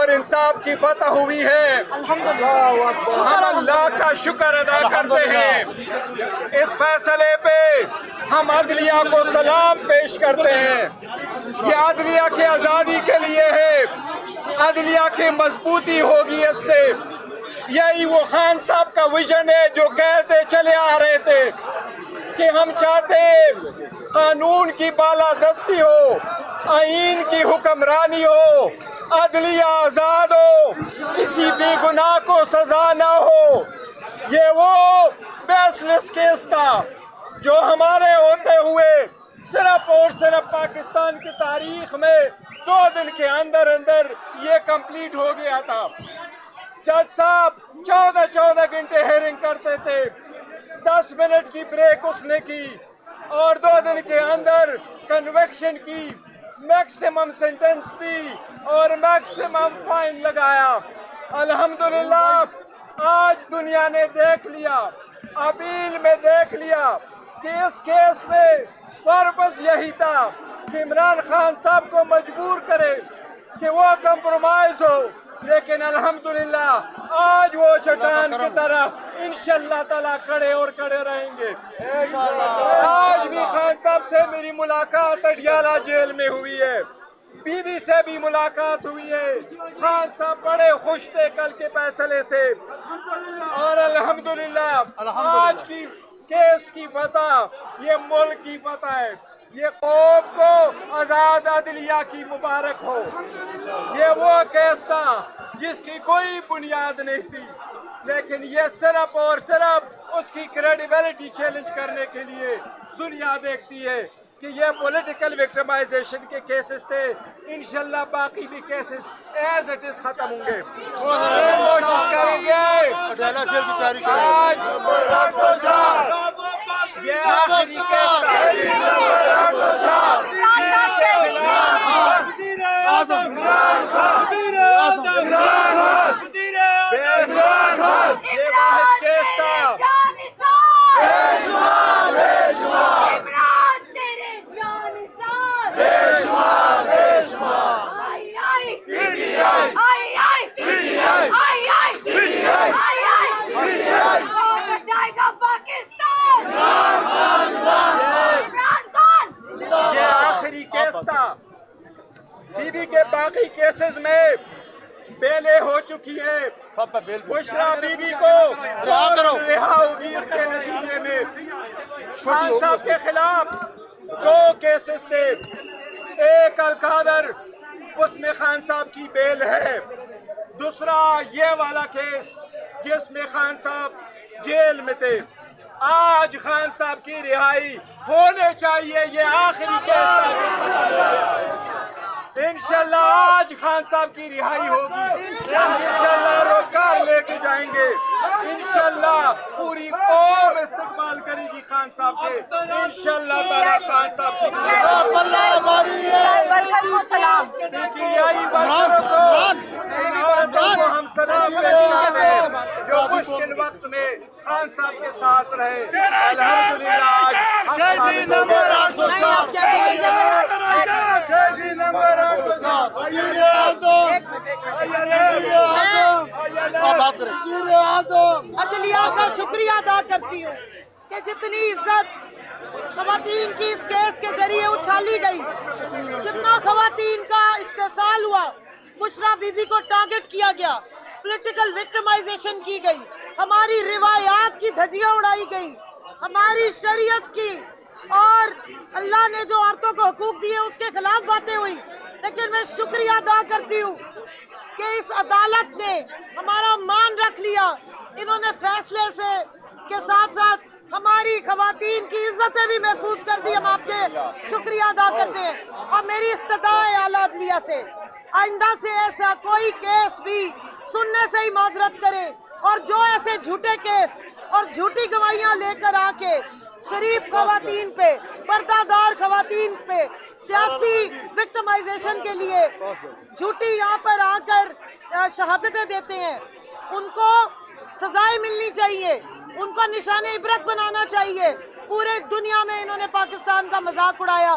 اور انصاف کی فتح ہوئی ہے، ہم اللہ کا شکر ادا کرتے ہیں۔ اس فیصلے پہ ہم عدلیہ کو سلام پیش کرتے ہیں۔ یہ عدلیہ کی آزادی کے لیے ہے، عدلیہ کی مضبوطی ہوگی اس سے۔ یہی وہ خان صاحب کا ویژن ہے جو کہتے چلے آ رہے تھے کہ ہم چاہتے ہیں قانون کی بالادستی ہو، آئین کی حکمرانی ہو، عدلیہ آزاد ہو، کسی بے گناہ کو سزا نہ ہو۔ یہ وہ بیس لیس کیس تھا جو ہمارے ہوتے ہوئے صرف اور صرف پاکستان کی تاریخ میں 2 دن کے اندر یہ کمپلیٹ ہو گیا تھا۔ جج صاحب 14 گھنٹے ہیئرنگ کرتے تھے، 10 منٹ کی بریک اس نے کی اور 2 دن کے اندر کنوکشن کی، میکسیمم سینٹنس دی اور میکسیمم فائن لگایا۔ الحمدللہ آج دنیا نے دیکھ لیا، اپیل میں دیکھ لیا کہ اس کیس میں پرپس یہی تھا کہ عمران خان صاحب کو مجبور کرے کہ وہ کمپرومائز ہو، لیکن الحمدللہ آج وہ چٹان کی طرح انشاءاللہ تعالیٰ کھڑے رہیں گے۔ آج بھی خان صاحب سے میری ملاقات اڈیالہ جیل میں ہوئی ہے، بی بی سے بھی ملاقات ہوئی ہے۔ خان صاحب بڑے خوش تھے کل کے فیصلے سے، اور الحمدللہ آج کی کیس کی فتح یہ ملک کی فتح ہے۔ یہ قوم کو آزاد عدلیہ کی مبارک ہو۔ یہ وہ کیس تھا جس کی کوئی بنیاد نہیں تھی، لیکن یہ صرف اور صرف اس کی کریڈیبلٹی چیلنج کرنے کے لیے دنیا دیکھتی ہے کہ یہ پولیٹیکل وکٹمائزیشن کے کیسز تھے۔ انشاءاللہ باقی بھی کیسز ایز اٹ از ختم ہوں گے۔ کوشش کریں گے آج یہ آخری کیس بی بی کے باقی کیسز میں بیلیں ہو چکی ہیں۔ بشرا بی بی کو رہا ہوگی اس کے نتیجے میں۔ خان صاحب کے خلاف 2 کیسز تھے، ایک القادر اس میں خان صاحب کی بیل ہے، دوسرا یہ والا کیس جس میں خان صاحب جیل میں تھے۔ آج خان صاحب کی رہائی ہونے چاہیے، یہ آخری کیس تھا جو ختم ہو گیا۔ انشاءاللہ آج خان صاحب کی رہائی ہوگی، انشاءاللہ روکار لے کے جائیں گے، انشاءاللہ پوری قوم استقبال کرے گی خان صاحب کے، انشاءاللہ تعالیٰ خان صاحب کی ان عورتوں کو ہم سلام پیش کرتے ہیں جو مشکل وقت میں خان صاحب کے ساتھ رہے۔ الحمدللہ آج عدلیہ کا شکریہ ادا کرتی ہوں کہ جتنی عزت خواتین کی اس کیس کے ذریعے اچھالی گئی، جتنا خواتین کا استحصال ہوا، بشرا بی بی کو ٹارگٹ کیا گیا، پولیٹیکل وکٹمائزیشن کی گئی، ہماری روایات کی دھجیاں اڑائی گئی، ہماری شریعت کی اور اللہ نے جو عورتوں کو حقوق دیے اس کے خلاف باتیں ہوئی، لیکن میں شکریہ ادا کرتی ہوں کہ اس عدالت نے ہمارا مان رکھ لیا۔ انہوں نے فیصلے سے کے ساتھ ساتھ ہماری خواتین کی عزتیں بھی محفوظ کر دی۔ ہم آپ کے شکریہ ادا کرتے ہیں، اور میری استدعا ہے اعلیٰ عدلیہ سے آئندہ سے ایسا کوئی کیس بھی سننے سے ہی معذرت کرے، اور جو ایسے جھوٹے کیس اور جھوٹی گواہیاں لے کر آ کے شریف خواتین پہ، پردہ دار خواتین پہ سیاسی وکٹمائزیشن کے لیے جھوٹی یہاں پر آ کر شہادتیں دیتے ہیں، ان کو سزائیں ملنی چاہیے، ان کو نشان عبرت بنانا چاہیے۔ پورے دنیا میں انہوں نے پاکستان کا مذاق اڑایا،